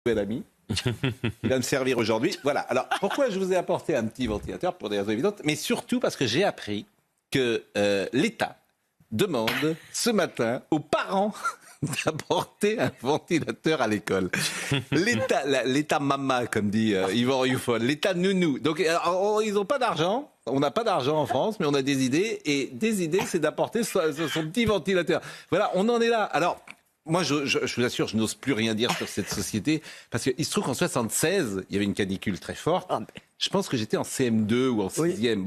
nouvel ami. Il va me servir aujourd'hui. Voilà. Alors, pourquoi je vous ai apporté un petit ventilateur pour des raisons évidentes, mais surtout parce que j'ai appris que l'État demande ce matin aux parents d'apporter un ventilateur à l'école. L'État mama, comme dit Yvan Rioufol, l'État nounou. Donc, ils n'ont pas d'argent. On n'a pas d'argent en France, mais on a des idées. Et des idées, c'est d'apporter son petit ventilateur. Voilà, on en est là. Alors, moi, je vous assure, je n'ose plus rien dire sur cette société, parce qu'il se trouve qu'en 76, il y avait une canicule très forte. Je pense que j'étais en CM2 ou en 6e.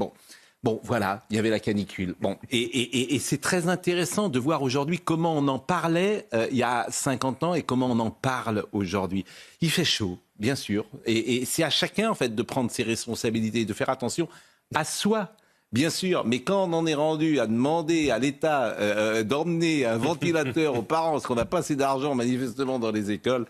Bon, voilà, il y avait la canicule. Bon, et c'est très intéressant de voir aujourd'hui comment on en parlait il y a 50 ans et comment on en parle aujourd'hui. Il fait chaud, bien sûr, et c'est à chacun, en fait, de prendre ses responsabilités, de faire attention à soi. Bien sûr, mais quand on en est rendu à demander à l'État d'emmener un ventilateur aux parents parce qu'on n'a pas assez d'argent manifestement dans les écoles.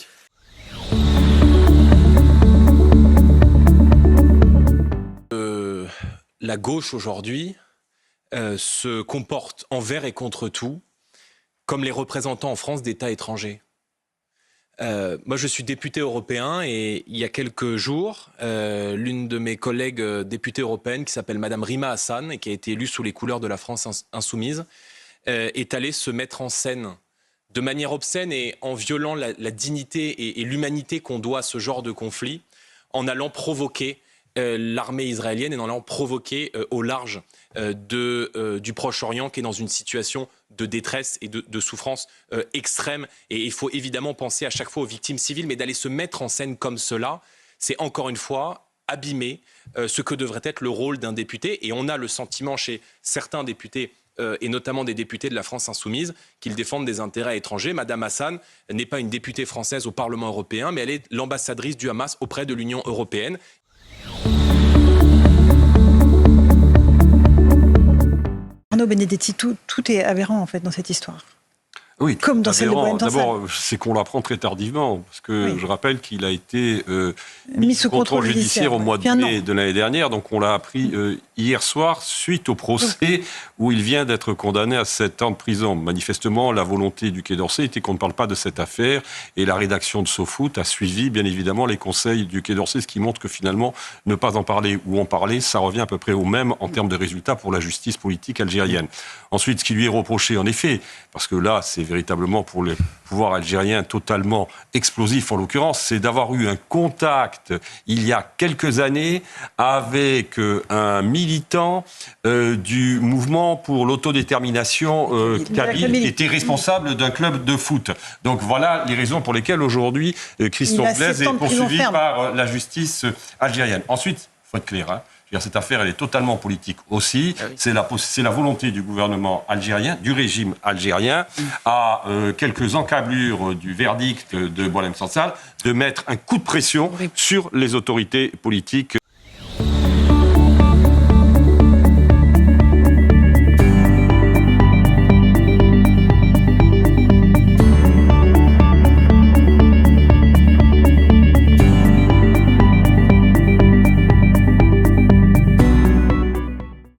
La gauche aujourd'hui se comporte envers et contre tout comme les représentants en France d'États étrangers. Moi, je suis député européen et il y a quelques jours, l'une de mes collègues députées européennes, qui s'appelle Madame Rima Hassan et qui a été élue sous les couleurs de la France insoumise, est allée se mettre en scène de manière obscène et en violant la dignité et l'humanité qu'on doit à ce genre de conflit, en allant provoquer l'armée israélienne et en allant provoquer au large du Proche-Orient, qui est dans une situation de détresse et de souffrance extrême. Et il faut évidemment penser à chaque fois aux victimes civiles, mais d'aller se mettre en scène comme cela, c'est encore une fois abîmer ce que devrait être le rôle d'un député. Et on a le sentiment chez certains députés, et notamment des députés de la France insoumise, qu'ils défendent des intérêts étrangers. Madame Hassan n'est pas une députée française au Parlement européen, mais elle est l'ambassadrice du Hamas auprès de l'Union européenne. Arnaud Benedetti, tout est aberrant en fait dans cette histoire. Oui, comme dans celle de Boyan Tansal. D'abord, c'est qu'on l'apprend très tardivement, parce que je rappelle qu'il a été mis sous contrôle judiciaire au mois de mai de l'année dernière, donc on l'a appris hier soir, suite au procès où il vient d'être condamné à 7 ans de prison. Manifestement, la volonté du Quai d'Orsay était qu'on ne parle pas de cette affaire, et la rédaction de SoFoot a suivi, bien évidemment, les conseils du Quai d'Orsay, ce qui montre que finalement, ne pas en parler ou en parler, ça revient à peu près au même en termes de résultats pour la justice politique algérienne. Ensuite, ce qui lui est reproché, en effet, parce que là, c'est véritablement pour le pouvoir algérien totalement explosif en l'occurrence, c'est d'avoir eu un contact il y a quelques années avec un militant du mouvement pour l'autodétermination kabyle qui était responsable d'un club de foot. Donc voilà les raisons pour lesquelles aujourd'hui Christophe Blaise est poursuivi par la justice algérienne. Ensuite, il faut être clair, hein. Cette affaire, elle est totalement politique aussi. Ah oui. C'est la volonté du gouvernement algérien, du régime algérien, à quelques encablures du verdict de Boyan Tansal, de mettre un coup de pression sur les autorités politiques.